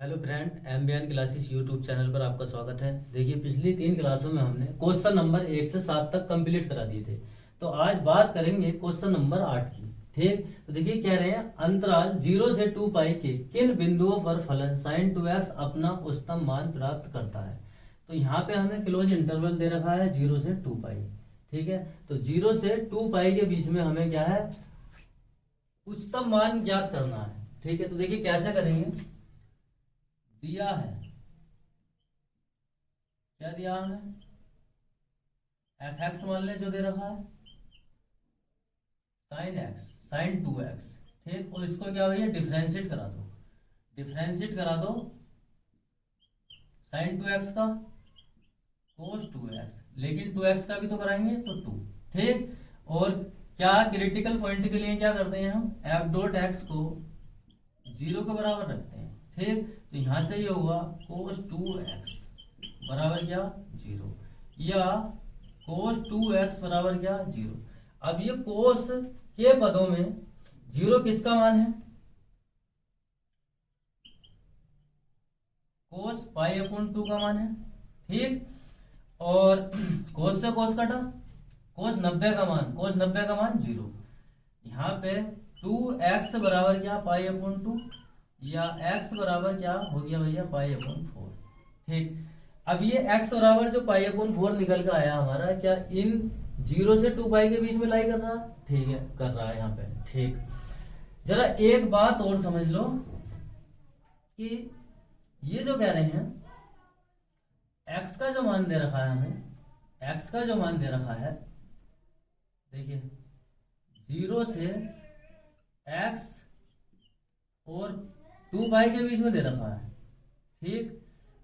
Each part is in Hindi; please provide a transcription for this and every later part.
Hello friend, MBN classes YouTube channel पर आपका स्वागत है। देखिए, पिछली 3 क्लासों में हमने क्वेश्चन नंबर 1 से 7 तक कंप्लीट करा दिए थे। तो आज बात करेंगे क्वेश्चन नंबर 8 की। ठीक, तो देखिए कह रहे हैं अंतराल 0 से 2 पाई के किन बिंदुओं पर फलन sin 2x अपना उच्चतम मान प्राप्त करता है। तो यहाँ पे हमें क्लोज इंटरवल दे रखा है 0 से 2 पाई। ठीक है, तो 0 से 2 पाई के बीच में हमें क्या है, उच्चतम मान ज्ञात करना है। ठीक है, तो देखिए कैसे करेंगे। दिया है, क्या दिया हमें, एफ एक्स मान ले जो दे रखा है, साइन एक्स, साइन 2x। ठीक, और इसको क्या भैया डिफ्रेंशिएट करा दो, डिफ्रेंशिएट करा दो साइन 2x का कोस 2x, लेकिन 2x का भी तो कराएंगे तो 2। ठीक, और क्या क्रिटिकल पॉइंट के लिए क्या करते हैं हम, एफ डॉट एक्स को 0 के बराबर रखते हैं। ठीक, तो यहां से ये होगा कोस 2x बराबर क्या 0, या कोस 2x बराबर क्या 0। अब ये कोस के पदों में 0 किसका मान है, कोस पाई अपॉन 2 का मान है। ठीक, और कोस से कोस कटा, कोस 90 का मान, कोस 90 का मान 0। यहाँ पे 2x बराबर क्या पाई अपॉन 2, या x बराबर क्या हो गया भैया पाई अपॉन 4। ठीक, अब ये x बराबर जो पाई अपॉन 4 निकल कर आया हमारा, क्या इन 0 से 2 पाई के बीच में लाई कर रहा है। ठीक है, कर रहा है यहाँ पे। ठीक, जरा एक बात और समझ लो कि ये जो कह रहे हैं x का जो मान दे रखा है हमें, x का जो मान दे रखा है, देखिए 0 से x और 2 पाई के बीच में दे रखा है। ठीक,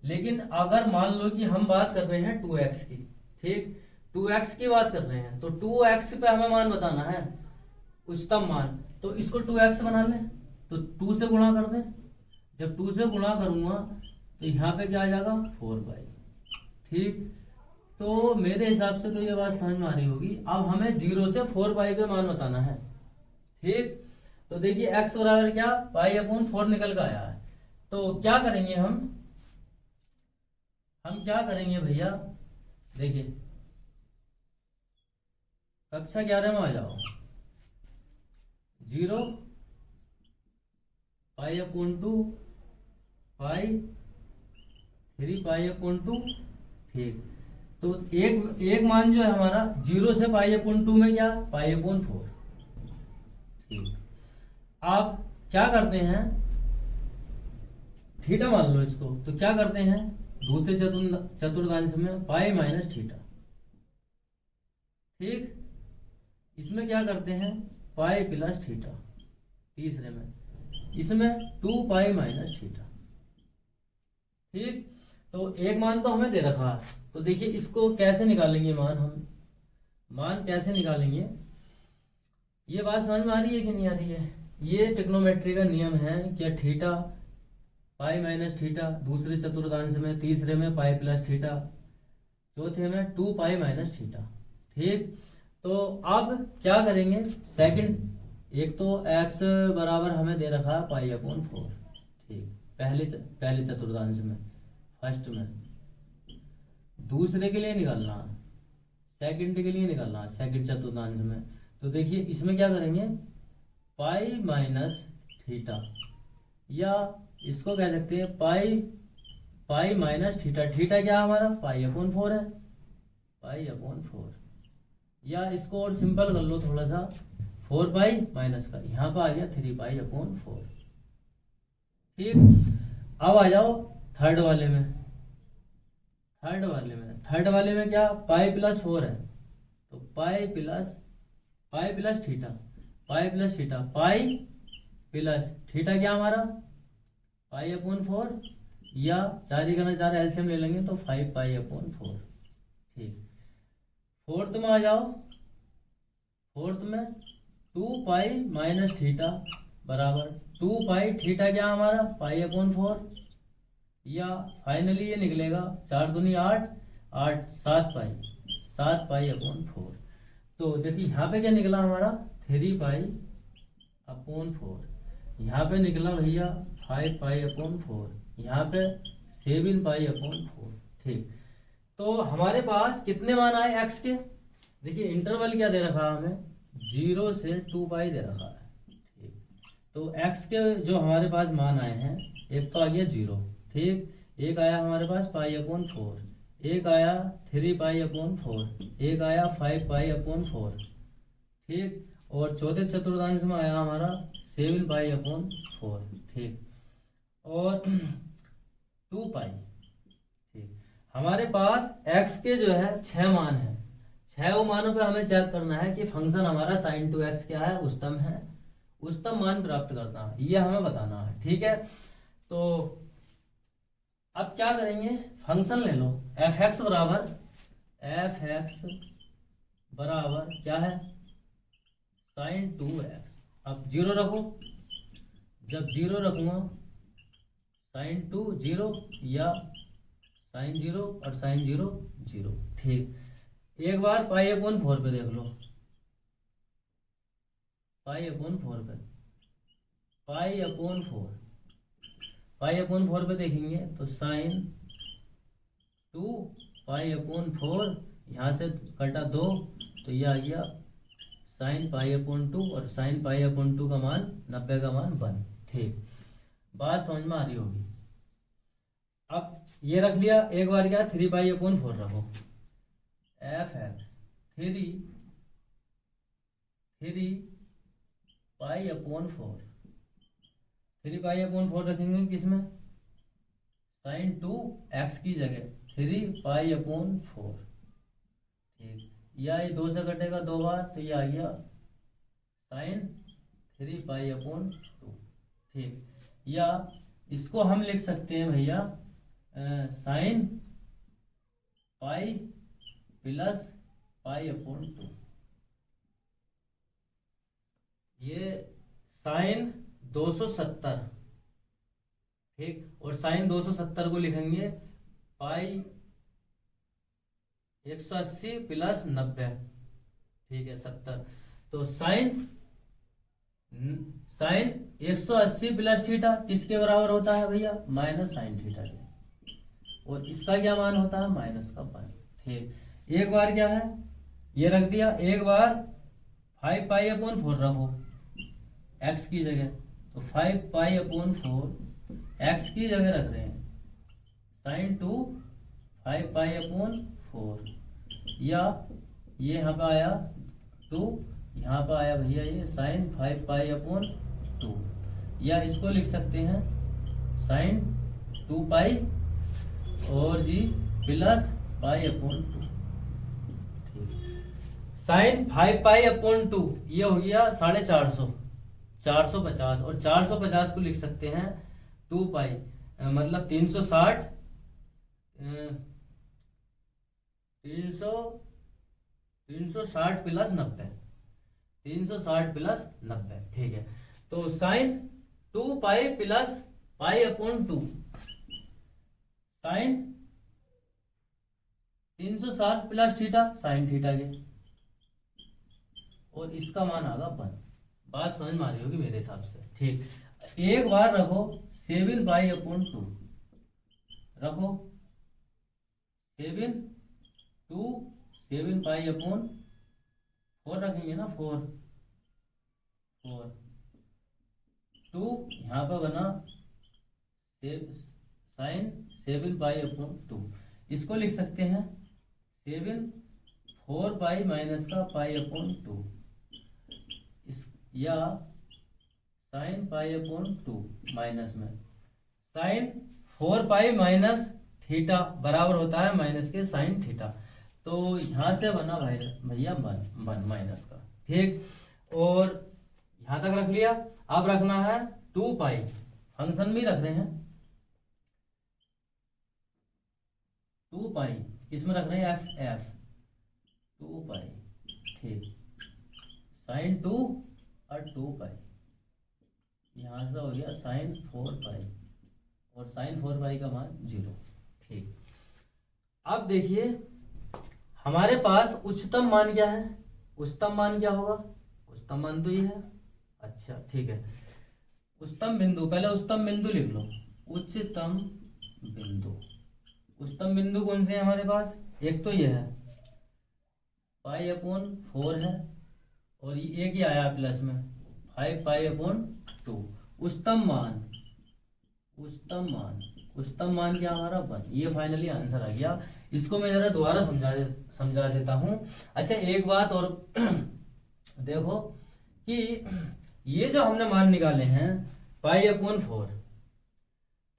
लेकिन अगर मान लो कि हम बात कर रहे हैं 2x की, ठीक 2x की बात कर रहे हैं, तो 2x पे हमें मान बताना है, उच्चतम मान। तो इसको 2x बना लें, तो 2 से गुणा कर दें। जब 2 से गुणा करूंगा तो यहाँ पे क्या आ जाएगा 4 पाई। ठीक, तो मेरे हिसाब से तो ये बात समझ में आ रही होगी। अब हमें 0 से 4 पाई पे मान बताना है। ठीक, तो देखिए x बराबर क्या पाई अपॉन 4 निकल कर आया है। तो क्या करेंगे हम क्या करेंगे भैया, देखिए कक्षा 11 में आ जाओ। 0 पाई अपॉन 2 पाई 3 पाई अपॉन 2। ठीक, तो एक मान जो है हमारा 0 से पाई अपॉन 2 में क्या पाई अपॉन 4। ठीक, आप क्या करते हैं, थीटा मान लो इसको, तो क्या करते हैं दूसरे चतुर्थांश में पाई माइनस थीटा। ठीक, इसमें क्या करते हैं पाई प्लस थीटा, तीसरे में इसमें 2 पाई माइनस थीटा। ठीक, तो एक मान तो हमें दे रखा है, तो देखिए इसको कैसे निकालेंगे मान, हम मान कैसे निकालेंगे, ये बात समझ में आ रही है कि नहीं आ रही है। ये ट्रिग्नोमेट्री का नियम है कि थीटा पाई माइनस थीटा दूसरे चतुर्थांश में, तीसरे में पाई प्लस थीटा, चौथे में 2 पाई माइनस थीटा। ठीक, तो अब क्या करेंगे, सेकंड एक तो x बराबर हमें दे रखा है पाई अपॉन 4। ठीक, पहले चतुर्थांश में, फर्स्ट में, दूसरे के लिए निकालना, सेकंड के लिए निकालना, सेकंड चतुर्थांश में। तो देखिए इसमें क्या करेंगे पाई माइनस थीटा, या इसको कह सकते हैं पाई माइनस थीटा। थीटा क्या हमारा पाई अपॉन 4 है, पाई अपॉन 4, या इसको और सिंपल कर लो थोड़ा सा, 4 पाई माइनस का यहाँ पर आ गया 3 पाई अपॉन 4। ठीक, अब आ जाओ थर्ड वाले में। थर्ड वाले में क्या पाई प्लस 4 है, तो pi plus theta, pi plus theta, pi plus theta क्या हमारा पाई अपॉन 4, या 4 का 4 एलसीएम ले लेंगे तो 5 पाई अपॉन 4। ठीक, फोर्थ में आ जाओ, फोर्थ में 2 पाई माइनस थीटा बराबर 2 पाई थीटा क्या हमारा पाई अपॉन 4, या फाइनली ये निकलेगा 4 दूनी 8, 7 पाई अपॉन 4। तो देखिए यहाँ पे क्या निकला हमारा 3 पाई अपॉन 4। यहाँ पे निकला भैया 5π/4, यहाँ पे 7π/4। ठीक, तो हमारे पास कितने मान आए एक्स के? देखिए इंटरवल क्या दे रखा है हमें, 0 से 2π दे रखा है। ठीक, तो एक्स के जो हमारे पास मान आए हैं, एक तो आ गया 0, ठीक, एक आया हमारे पास π/4, एक आया 3π/4, एक आया 5π/4। ठीक, और चौथे चतुर्थांश में आया हमारा 7π/4। ठीक, और 2π। ठीक, हमारे पास x के जो है 6 मान है, 6 मानों पे हमें चेक करना है कि फंक्शन हमारा sin 2x क्या है, उच्चतम है, उच्चतम मान प्राप्त करना है, ये हमें बताना है। ठीक है, तो अब क्या करेंगे, फंक्शन ले लो f(x) बराबर क्या है, sin 2x। अब 0 रखो, जब 0 रखूंगा sin 2 0 या sin 0 और sin 0 0। ठीक, एक बार π/4 पे देख लो, π/4 पे, π/4 पे देखेंगे तो sin 2π/4, यहाँ से कटा 2 तो ये आ गया sin π/2, और sin π/2 का मान 90 का मान 1। ठीक, बात समझ में आ रही होगी। अब ये रख लिया, एक बार क्या 3π/4 रखो, f(3π/4) रखेंगे किसमें, sin 2x की जगह 3π/4। ठीक, या ये 2 से कटेगा 2 बार तो ये आ गया sin 3π/2। ठीक, या इसको हम लिख सकते हैं भैया sin π + π/2। ये sin 270। ठीक, और sin 270 को लिखेंगे पाई 180 + 90। ठीक है, 70। तो sin 180 + थीटा किसके बराबर होता है भैया, -sin थीटा के, और इसका क्या मान होता है, -1। ठीक, एक बार क्या है ये रख दिया, एक बार 5π/4 रखो x की जगह, तो 5π/4 x की जगह रख रहे हैं sin 2 5π/4, या ये यहाँ पे आया 2, यहाँ पे आया भैया ये sin 5π/2, या इसको लिख सकते हैं sin 2π और जी प्लस π/2। sin 5π/2 ये हो गया 450, 450, और 450 को लिख सकते हैं 2π, मतलब 360 + 90, 360 + 90। ठीक है, तो sin 2π + π/2 sin 360 + theta sin theta के, और इसका मान आगा 1। बात समझ में आ रही होगी मेरे हिसाब से। ठीक, एक बार रखो 7π/2 रखो, 7π/4 रखेंगे ना, 4 2 यहाँ पर बना sin 7π/2, इसको लिख सकते हैं 4π - π/2, या sin π/2 माइनस में sin 4π - थीटा बराबर होता है माइनस के sin थीटा, तो यहां से बना भैया 1 माइनस का। ठीक, और यहां तक रख लिया। अब रखना है 2π, फंक्शन भी रख रहे हैं 2π, किसमें रख रहे हैं f 2π। ठीक, sin 2 और 2π, यहां से हो गया sin 4π, और sin 4π का मान 0। ठीक, अब देखिए हमारे पास उच्चतम मान क्या है, उच्चतम मान क्या होगा, उच्चतम मान तो ये है। अच्छा ठीक है, उच्चतम बिंदु, पहले उच्चतम बिंदु लिख लो, उच्चतम बिंदु। उच्चतम बिंदु कौन से है हमारे पास, एक तो ये है पाई अपॉन 4 है, और ये एक ही आया प्लस में 5 पाई अपॉन 2। उच्चतम मान, उच्चतम मान, उच्चतम मान क्या हमारा 1। ये फाइनली आंसर आ गया। इसको मैं जरा दोबारा समझा देता हूं। अच्छा एक बात और देखो कि ये जो हमने मान निकाले हैं pi upon 4,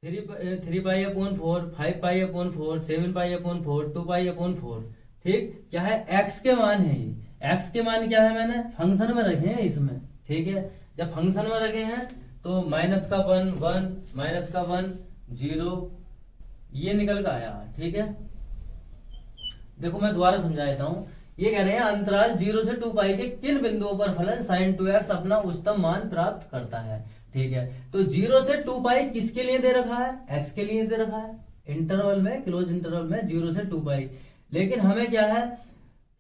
3 pi upon 4, 5 pi upon 4, 7 pi upon 4, 2 pi upon 4, ठीक, क्या है, एक्स के मान है। ये एक्स के मान क्या है, मैंने फंक्शन में रखे हैं इसमें, ठीक है। जब फंक्शन में रखे हैं तो माइनस का 1 1, माइनस का 1 0, ये निकल कर आया, ठीक है। देखो मैं दोबारा समझा देता हूं। ये कह रहे हैं अंतराल 0 से 2 पाई के किन बिंदुओं पर फलन sin 2x अपना उच्चतम मान प्राप्त करता है, ठीक है। तो 0 से 2 पाई किसके लिए दे रखा है, x के लिए दे रखा है, इंटरवल में, क्लोज इंटरवल में 0 से 2 पाई। लेकिन हमें क्या है,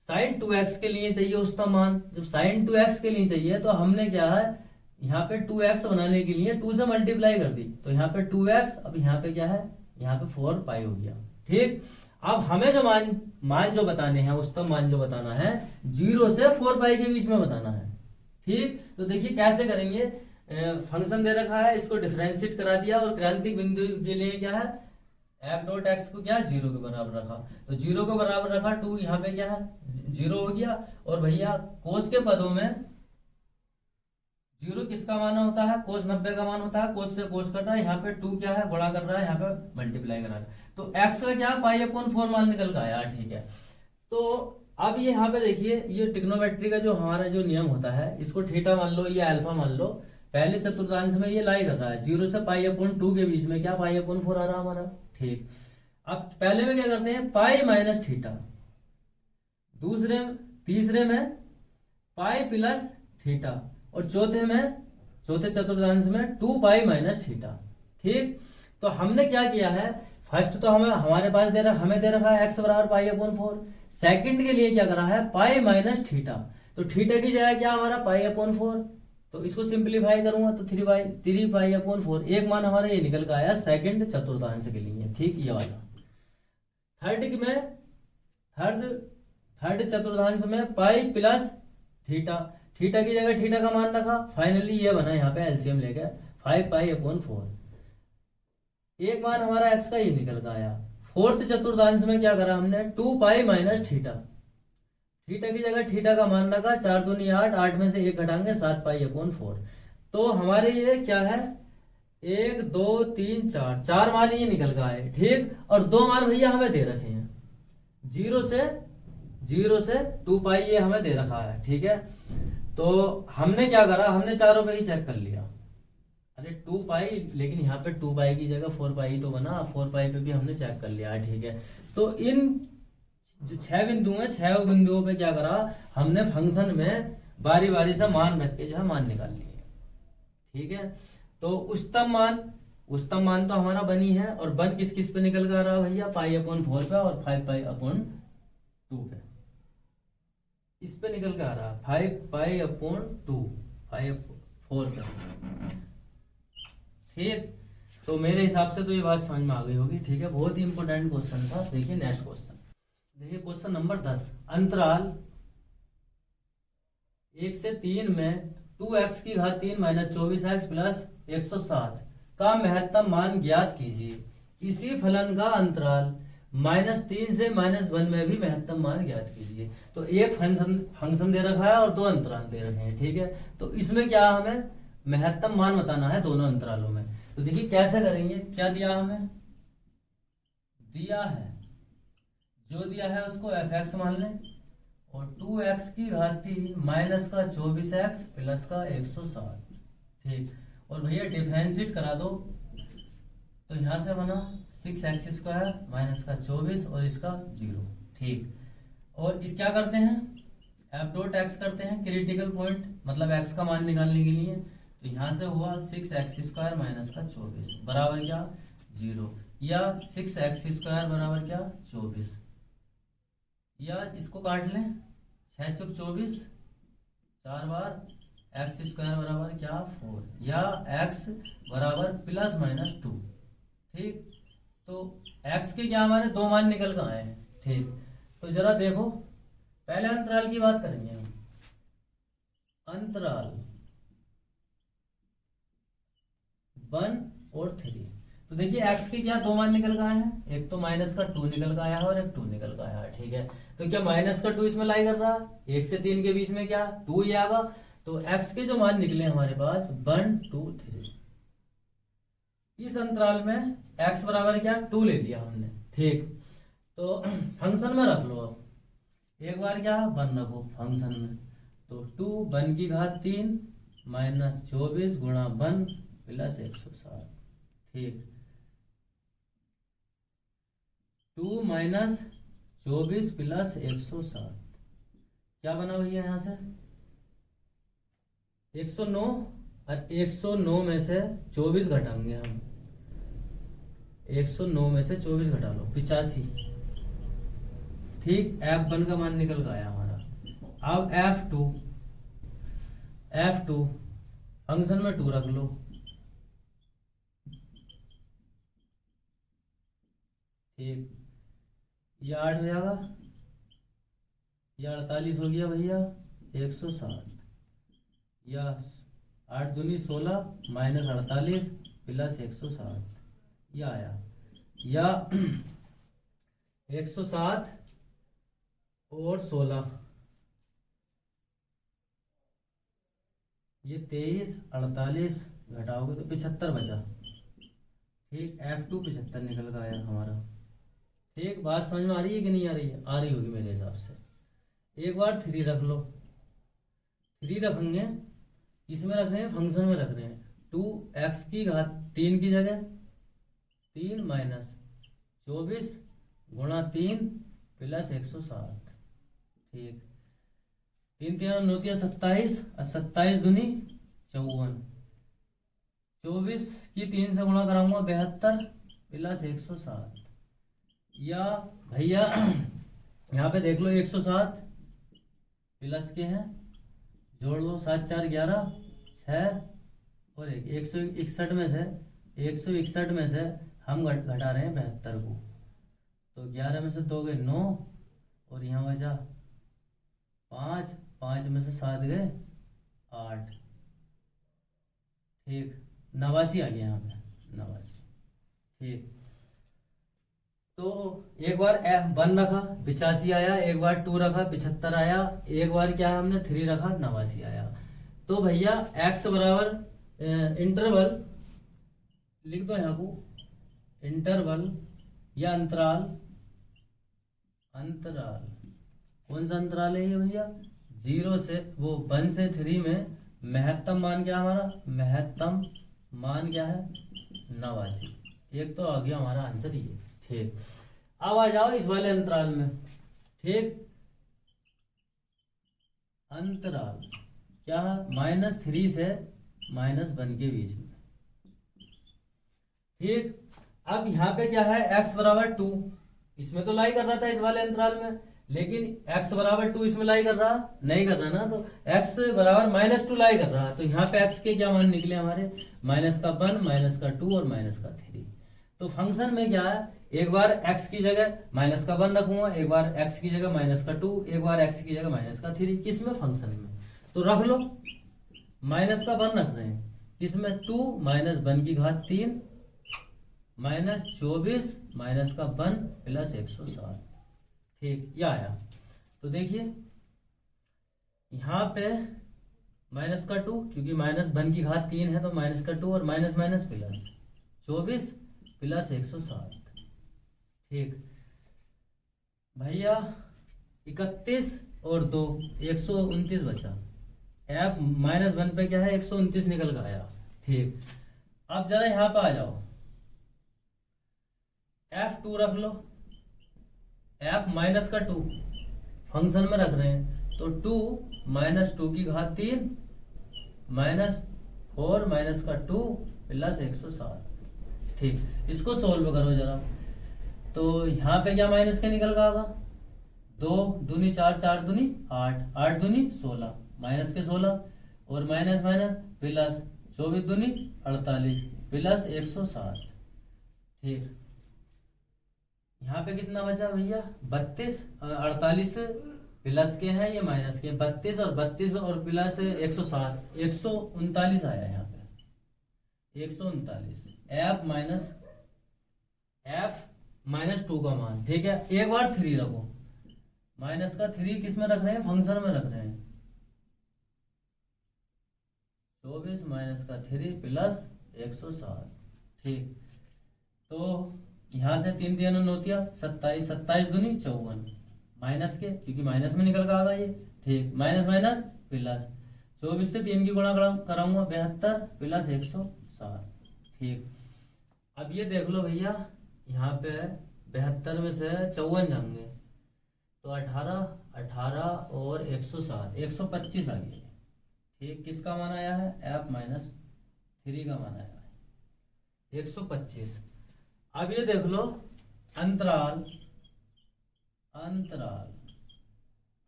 sin 2x के लिए चाहिए उच्चतम मान। जब sin 2x के लिए चाहिए तो हमने क्या है, यहाँ पे 2x बनाने के लिए 2 से मल्टीप्लाई कर दी, तो यहाँ पे 2x, अब यहाँ पे क्या है, यहाँ पे 4 पाई हो गया, ठीक। अब हमें जो मान जो बताने हैं, उच्चतम मान जो बताना है 0 से 4 पाई के बीच में बताना है, ठीक। तो देखिए कैसे करेंगे, फंक्शन दे रखा है, इसको डिफरेंशिएट करा दिया और क्रांतिक बिंदु के लिए क्या है, एफ डॉट एक्स को क्या 0 के बराबर रखा, तो 0 के बराबर रखा, 2 यहाँ पे क्या है 0 हो गया। और भैया कोस के पदों में 0 किसका मान होता है, कोस 90 का मान होता है, कोस से कोस कटा, यहाँ पे 2 क्या है, गुणा कर रहा है, यहाँ पे मल्टीप्लाई करा रहा है, तो x का क्या पाई अपॉन 4 मान निकल का आया, ठीक है। तो अब ये यहाँ पे देखिए, ये ट्रिग्नोमेट्री का जो हमारा जो नियम होता है, इसको थीटा मान लो या अल्फा मान लो, पहले चतुर्थांश में ये लाई कर रहा है 0 से पाई अपॉन 2 के बीच में क्या पाई अपॉन 4 आ रहा हमारा, ठीक। अब पहले में क्या करते हैं, पाई माइनस थीटा, दूसरे तीसरे में पाई प्लस थीटा, और चौथे चतुर्थांश में 2 पाई माइनस थीटा, ठीक। तो हमने क्या किया है, फर्स्ट तो हमारे पास हमें दे रखा है x बराबर पाई अपॉन 4। सेकंड के लिए क्या करा है, पाई माइनस थीटा, तो थीटा की जगह क्या हमारा पाई अपॉन 4, तो इसको सिंप्लीफाई करूंगा तो 3 पाई अपॉन 4, एक मान हमारा ये निकल कर आया सेकंड चतुर्थांश के लिए, ठीक, ये वाला। थर्ड चतुर्थांश में पाई प्लस थीटा, थीटा की जगह थीटा का मान रखा, फाइनली ये बना यहाँ पे एलसीएम लेके 5 पाई अपॉन 4, एक मान हमारा एक्स का ही निकल का आया। फोर्थ चतुर्थांश में क्या करा हमने, 2 पाई माइनस थीटा, थीटा की जगह थीटा का मान रखा, 4 दूनी 8, 8 में से 1 घटाएंगे 7 पाई अपॉन 4। तो हमारे ये क्या है, 1 2 3 4, 4 मान ये निकल का आए, ठीक। और 2 मान भैया हमें दे रखे हैं, 0 से 2 पाई ये हमें दे रखा है, ठीक है। तो हमने क्या करा, हमने चारों पे ही चेक कर लिया, अरे 2 पाई, लेकिन यहाँ पे 2 पाई की जगह 4 पाई तो बना, 4 पाई पे भी हमने चेक कर लिया, ठीक है। तो इन जो 6 बिंदु हैं, 6 बिंदुओं पे क्या करा हमने, फंक्शन में बारी बारी से मान रख के जो है मान निकाल लिए, ठीक है। तो उच्चतम मान तो हमारा बनी है, और बन किस किस पे निकल कर रहा भैया, पाई अपॉन 4 पे और 5 पाई अपॉन 2 पे, इस पे निकल के आ रहा 5 पाई अपॉन 2, 5 4 पे, ठीक। तो मेरे हिसाब से तो ये बात समझ में आ गई होगी, ठीक है। बहुत ही इंपॉर्टेंट क्वेश्चन था। देखिए नेक्स्ट क्वेश्चन, देखिए क्वेश्चन नंबर 10, अंतराल 1 से 3 में 2x की घात 3 माइनस 24x प्लस 107 का महत्तम मान ज्ञात कीजिए। इसी फलन का अंतराल -3 से -1 में भी महत्तम मान ज्ञात कीजिए। तो एक फंक्शन दे रखा है और 2 अंतराल दे रखे हैं, ठीक है। तो इसमें क्या हमें महत्तम मान बताना है दोनों अंतरालों में। तो देखिए कैसे करेंगे, क्या दिया हमें, दिया है, जो दिया है उसको f(x) मान लें, और 2x की घात 3 माइनस का 24x प्लस का 107, ठीक। और भैया डिफरेंशिएट करा दो, तो यहां से बना 6x² माइनस का 24 और इसका 0, ठीक। और इस क्या करते हैं, f(x) करते हैं क्रिटिकल पॉइंट, मतलब x का मान निकालने के लिए। तो यहां से हुआ 6x² माइनस का 24 बराबर क्या 0, या 6x² बराबर क्या 24, या इसको काट लें, 6 चौक 24, 4 बार एक्स स्क्वायर बराबर क्या 4 या एक्स बराबर प्लस माइनस 2। ठीक, तो एक्स के क्या हमारे दो मान निकल कर आए हैं। ठीक, तो जरा देखो पहले अंतराल की बात करेंगे हम। अंतराल 1 और 3। तो देखिए एक्स के क्या दो मान निकल कर आए हैं, एक तो माइनस का 2 निकल कर आया है और एक 2 निकल कर आया है। ठीक है, तो क्या माइनस का 2 इसमें लाई कर रहा है, 1 से 3 के बीच में क्या 2 ही आएगा। तो एक्स के जो मान निकले हमारे पास 1 2 3। इस अंतराल में एक्स बराबर क्या 2 ले लिया हमने। ठीक, तो फंक्शन में रख लो। अब एक बार क्या 1 रखो फंक्शन में, तो 2 1 की घात 3 माइनस 24 गुणा 1 प्लस 160। ठीक, 2 माइनस 24 प्लस 160 क्या बना भैया यहाँ से 109। और 109 में से 24 घटाएंगे हम, 109 में से 24 घटा लो 85। ठीक, F1 का मान निकल गया हमारा। अब F2 फंक्शन में 2 रख लो। ठीक, ये 8 हो जाएगा, ये 48 हो गया भैया 160, या 8 दूनी 16 माइनस 48 प्लस 160 ये आया, या 160 और 16 ये 23 48 घटाओगे तो 75 बचा। ठीक, F2 75 निकल कर आया हमारा। ठीक, बात समझ में आ रही है कि नहीं आ रही है, आ रही होगी मेरे हिसाब से। एक बार 3 रख लो। 3 रखेंगे, इसमें रख रहे हैं फंक्शन में रख रहे हैं 2x की घात 3 की जगह 3 माइनस 24 गुणा 3 प्लस 160। ठीक, 3 3 9 27 और 27 दूनी 54, 24 की 3 से गुणा कराऊंगा 72 प्लस 160, या भैया यहाँ पे देख लो 160 प्लस के हैं जोड़ लो 7 4 11 6 और 161 में से 161 में से हम घटा रहे हैं 72 को, तो 11 में से 2 गए 9 और यहाँ बचा 5, 5 में से 7 गए 8। ठीक, 89 आ गया यहाँ पे 89। ठीक, तो एक बार F1 रखा 85 आया, एक बार 2 रखा 75 आया, एक बार क्या हमने 3 रखा 89 आया। तो भैया x बराबर इंटरवल लिख दो यहाँ को, इंटरवल या अंतराल, अंतराल कौन सा अंतराल है ये भैया 0 से 1 से 3 में महत्तम मान क्या हमारा, महत्तम मान क्या है 89। एक तो आ गया हमारा आंसर ये। ठीक, अब आ जाओ इस वाले अंतराल में। ठीक, अंतराल क्या है -3 से -1 के बीच में। ठीक, अब यहाँ पे क्या है x बराबर 2, इसमें तो लाई कर रहा था इस वाले अंतराल में, लेकिन x बराबर 2 इसमें लाई कर रहा नहीं कर रहा ना, तो x बराबर -2 लाई कर रहा। तो यहाँ पे x के क्या मान निकले हमारे -1 -2 और -3। तो फंक्शन में क्या है, एक बार x की जगह -1 रखूंगा, एक बार x की जगह -2, एक बार x की जगह -3। किसमें फंक्शन में, तो रख लो -1 रख रहे हैं, इसमें 2 -1 की घात 3 -24 -1 प्लस 160। ठीक, ये आया। तो देखिए यहाँ पे -2 क्योंकि -1 की घात 3 है तो -2 और माइनस माइनस प्लस 24 प्लस 160। ठीक भैया 31 और 2 129 बचा। F -1 पे क्या है 129 निकल कर आया। ठीक, अब जरा यहाँ पे आ जाओ, F2 रख लो, F -2 फंक्शन में रख रहे हैं तो 2 -2 की घात 3 -4 -2 प्लस 160। ठीक, इसको सोल्व करो जरा, तो यहाँ पे क्या माइनस के निकल का आगा 2 दूनी 4 4 दूनी 8 8 दूनी 16 माइनस के 16 और माइनस माइनस प्लस 24 दूनी 48 प्लस 160। ठीक, यहाँ पे कितना बचा भैया 32, 48 प्लस के हैं ये माइनस के, 32 और प्लस 160, 139 आया यहाँ पे 139। एफ माइनस 2 का मान। ठीक है, एक बार 3 रखो, माइनस का 3 किस में रख रहे हैं, फंक्शन में रख रहे हैं। 24 माइनस का 3 प्लस 160। ठीक, तो यहां से 3 3 नोतिया 27, 27 दूनी 54 माइनस के, क्योंकि माइनस में निकल कर आ गया ये। ठीक, माइनस माइनस प्लस 24 से 3 की गुणा कराऊंगा 72 प्लस 160। ठीक, अब ये देख लो भैया, यहाँ पे 72 में से 54 जाएंगे तो 18 और 160, 125 आ गया। ठीक, किसका मान आया है, एफ माइनस 3 का मान आया है 125। अब ये देख लो अंतराल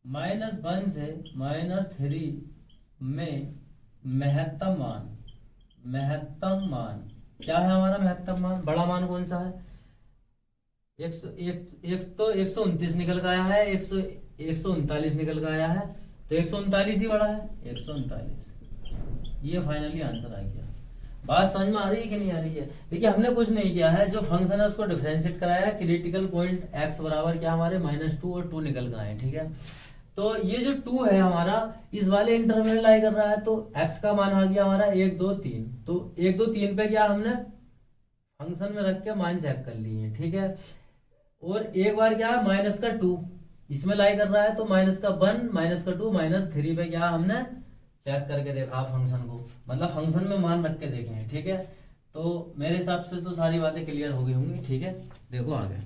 -1 से -3 में महत्तम मान क्या है हमारा महत्तम मान, बड़ा मान कौन सा है, 129 निकल के आया है, 139 निकल के आया है, तो 139 ही बड़ा है, 139। ये फाइनली आंसर आ गया। बात समझ में आ रही है कि नहीं आ रही है। देखिए हमने कुछ नहीं किया है, जो फंक्शन है उसको डिफरेंशिएट कराया है। क्रिटिकल पॉइंट x बराबर क्या हमारे -2 और 2 निकल के आए। ठीक है, तो ये जो 2 है हमारा इस वाले इंटरवल लाई कर रहा है, तो x का मान आ गया हमारा 1 2 3। तो 1 2 3 पे क्या हमने फंक्शन में रख के मान चेक कर लिए। ठीक है, और एक बार क्या माइनस का 2 इसमें लाई कर रहा है, तो -1 -2 -3 पे क्या हमने चेक करके देखा फंक्शन को, मतलब फंक्शन में मान रख के देखे हैं। ठीक है, तो मेरे हिसाब से तो सारी बातें क्लियर हो गई होंगी। ठीक है, देखो आगे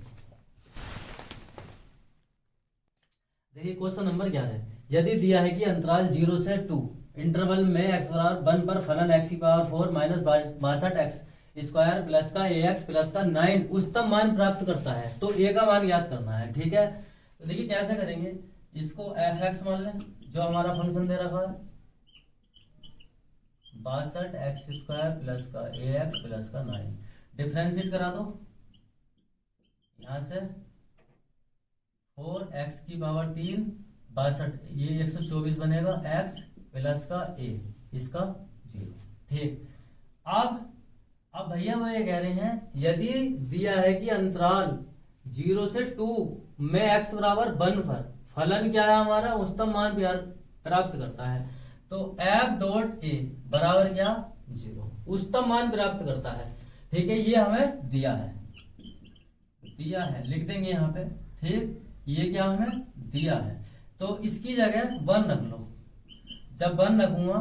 देखिए क्वेश्चन नंबर 11। यदि दिया है कि अंतराल 0 से 2 इंटरवल में x बराबर 1 पर फलन x⁴ माइनस 62x² प्लस का ax प्लस का 9 उच्चतम मान प्राप्त करता है, तो a का मान ज्ञात करना है। ठीक है, तो देखिए कैसे करेंगे, इसको f(x) मान लें जो हमारा फंक्शन दे रखा है, 62x² प्लस का ax प्लस का 9 डिफरेंशिएट करा दो, यहां से 4x की पावर 3 62, ये 124 बनेगा, x प्लस का a इसका 0। ठीक, अब भैया वो ये कह रहे हैं यदि दिया है कि अंतराल 0 से 2 में x बराबर 1 पर फलन क्या है हमारा उच्चतम मान प्राप्त करता है, तो f.a बराबर क्या 0 उच्चतम मान प्राप्त करता है। ठीक है, ये हमें दिया है लिख देंगे यहाँ पे। ठीक, ये क्या हमें दिया है, तो इसकी जगह 1 रख लो। जब 1 रखूंगा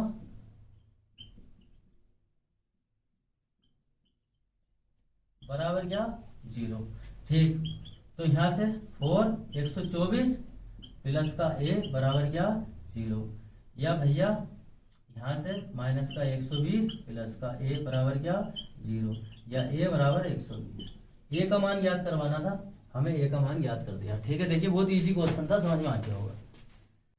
बराबर क्या 0। ठीक, तो यहां से 4 124 प्लस का a बराबर क्या 0, या भैया यहां से माइनस का 120 प्लस का a बराबर क्या 0, या a बराबर 120। a का मान ज्ञात करवाना था, हमें a का मान ज्ञात कर दिया। ठीक है, देखिए बहुत इजी क्वेश्चन था, समझ में आ गया होगा।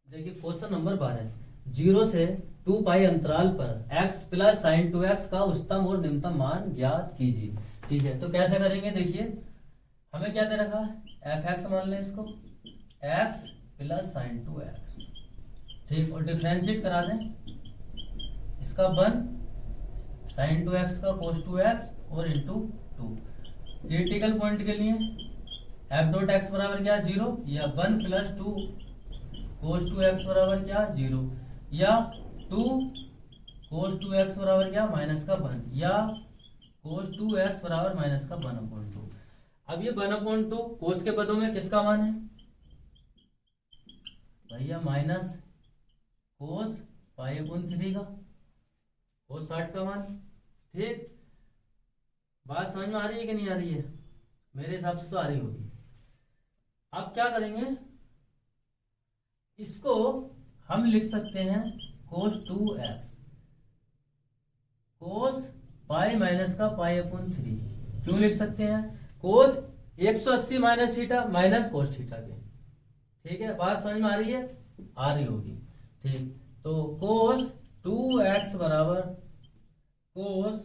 देखिए क्वेश्चन नंबर 12, 0 से 2 पाई अंतराल पर x प्लस sin 2x का उच्चतम और निम्नतम मान ज्ञात कीजिए। ठीक है, तो कैसे करेंगे, देखिए हमें क्या दे रखा है f(x) मान लें इसको, x प्लस sin 2x। ठीक, और डिफरेंशिएट करा दें, इसका 1 sin 2x का cos 2x और इंटू 2। क्रिटिकल पॉइंट के लिए f.x बराबर क्या 0, या 1 प्लस 2 cos 2x बराबर क्या 0, या 2 cos 2x बराबर क्या -1, या cos 2x बराबर -1/2। अब ये 1/2 cos के पदों में किसका मान है भैया माइनस cos π/3 का, cos 60 का मान। ठीक, बात समझ में आ रही है कि नहीं आ रही है, मेरे हिसाब से तो आ रही होगी। अब क्या करेंगे, इसको हम लिख सकते हैं cos 2x cos pi minus का π/3। क्यों लिख सकते हैं, cos 180 minus theta minus cos theta के। ठीक है, बात समझ में आ रही है, आ रही होगी। ठीक, तो cos 2x बराबर कोस,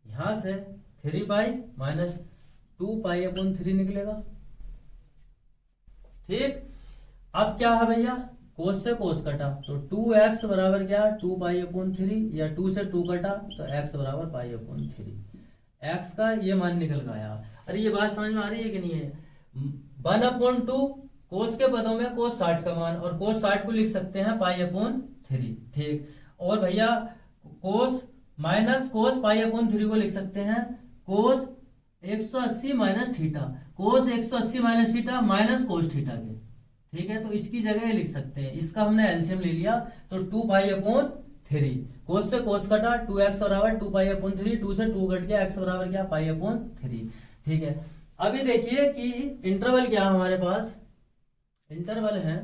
यहां से 3 पाई माइनस 2 पाई अपॉन 3 निकलेगा। ठीक, अब क्या है भैया, कोस से कोस कटा तो 2x बराबर क्या, 2 पाई अपॉन 3, या 2 से 2 कटा तो x बराबर पाई अपॉन 3, x का ये मान निकल गया। अरे ये बात समझ में आ रही है कि नहीं है? 1/2 कोस के पदों में कोस 60 का मान, और कोस 60 को लिख सकते हैं पाई अपॉन 3। ठीक, और भैया कोस माइनस कोस पाई अपॉन 3 को लिख सकते हैं कोस 180 माइनस थीटा, कोस 180 minus theta minus cos theta के। ठीक है, तो इसकी जगह लिख सकते हैं, इसका हमने एलसीएम ले लिया तो 2 पाई अपॉन 3, कोस से कोस कटा 2x बराबर 2 पाई अपॉन 3, 2 से 2 कट गया, x बराबर क्या, पाई अपॉन 3। ठीक है, अभी देखिए कि इंटरवल क्या है हमारे पास, इंटरवल है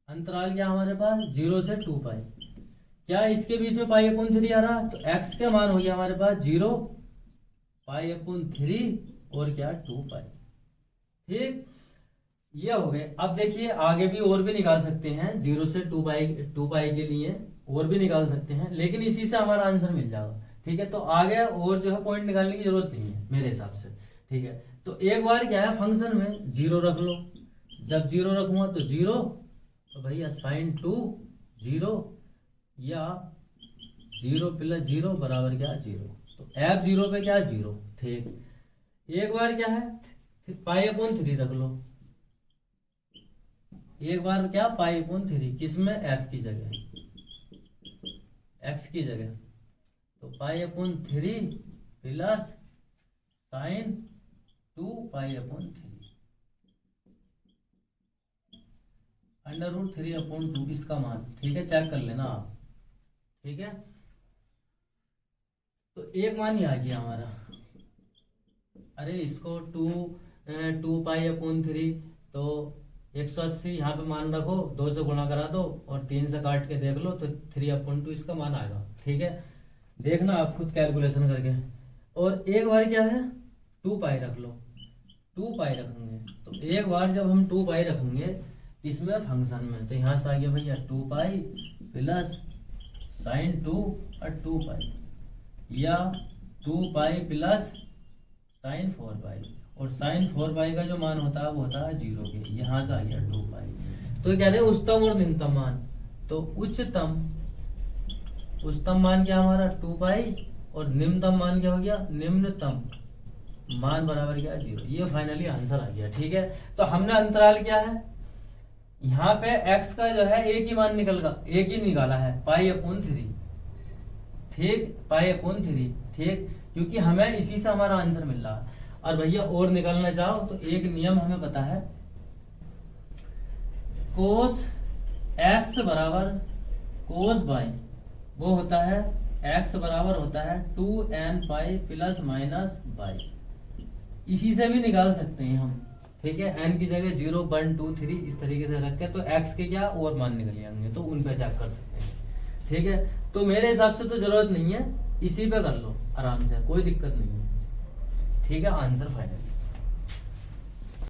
अंतराल क्या हमारे पास 0 से 2 पाई। क्या इसके बीच में पाई अपॉन 3 आ रहा, तो x के मान हो गया हमारे पास 0 पाई अपॉन 3 और क्या 2 पाई। ठीक, ये हो गए। अब देखिए आगे भी और भी निकाल सकते हैं, 0 से 2 पाई के लिए और भी निकाल सकते हैं, लेकिन इसी से हमारा आंसर मिल जाएगा। ठीक है, तो आगे और जो है पॉइंट निकालने की जरूरत नहीं है मेरे हिसाब से। ठीक है, तो एक बार क्या है फंक्शन में 0 रख लो, जब 0 रखूंगा तो 0, तो भैया साइन 2 0 या 0 प्लस 0 बराबर क्या 0, तो f 0 पे क्या 0। ठीक, एक बार क्या है पाई अपॉन 3 रख लो, एक बार क्या पाई अपॉन 3 किसमें, f की जगह, x की जगह, तो pi upon 3 plus sine 2 pi upon 3 under root 3 upon 2 इसका मान। ठीक है, चेक कर लेना आप। ठीक है, तो एक मान ही आ गया हमारा। अरे इसको 2 पाई अपॉन 3, तो 180 यहाँ पे मान रखो, 2 से गुणा करा दो और 3 से काट के देख लो तो 3 अपॉन 2 इसका मान आएगा। ठीक है, देखना आप खुद कैलकुलेशन करके। और एक बार क्या है 2 पाई रख लो, 2 पाई रखेंगे, तो एक बार जब हम 2 पाई रखेंगे इसमें फंक्शन में, तो यहाँ से आ गया भैया 2 पाई प्लस साइन 2 और 2 पाई, या 2 पाई प्लस साइन 4 पाई, और साइन 4 पाई का जो मान होता है वो होता है 0 के, यहाँ से आ गया 2 पाई। तो कह रहे हैं उच्चतम और निम्नतम मान, तो उच्चतम मान क्या हमारा 2 पाई, और निम्नतम मान क्या हो गया, निम्नतम मान बराबर क्या 0। ये फाइनली आंसर आ गया। ठीक है, तो हमने अंतराल क्या है, यहाँ पे x का जो है एक ही मान एक ही निकाला है पाई अपॉन 3। ठीक, पाई अपॉन 3। ठीक, क्योंकि हमें इसी से हमारा आंसर मिल रहा है। और भैया और निकालना चाहो तो एक नियम हमें पता है, कोस x बराबर कोस y, वो होता है x बराबर होता है 2n pi plus minus y। इसी से भी निकाल सकते हैं हम। ठीक है, n की जगह 0 1 2 3 इस तरीके से रख के, तो x के क्या और मान निकल जाएंगे, तो उन पे चेक कर सकते हैं। ठीक है, तो मेरे हिसाब से तो जरूरत नहीं है, इसी पे कर लो आराम से, कोई दिक्कत नहीं है। ठीक है, आंसर फाइनल।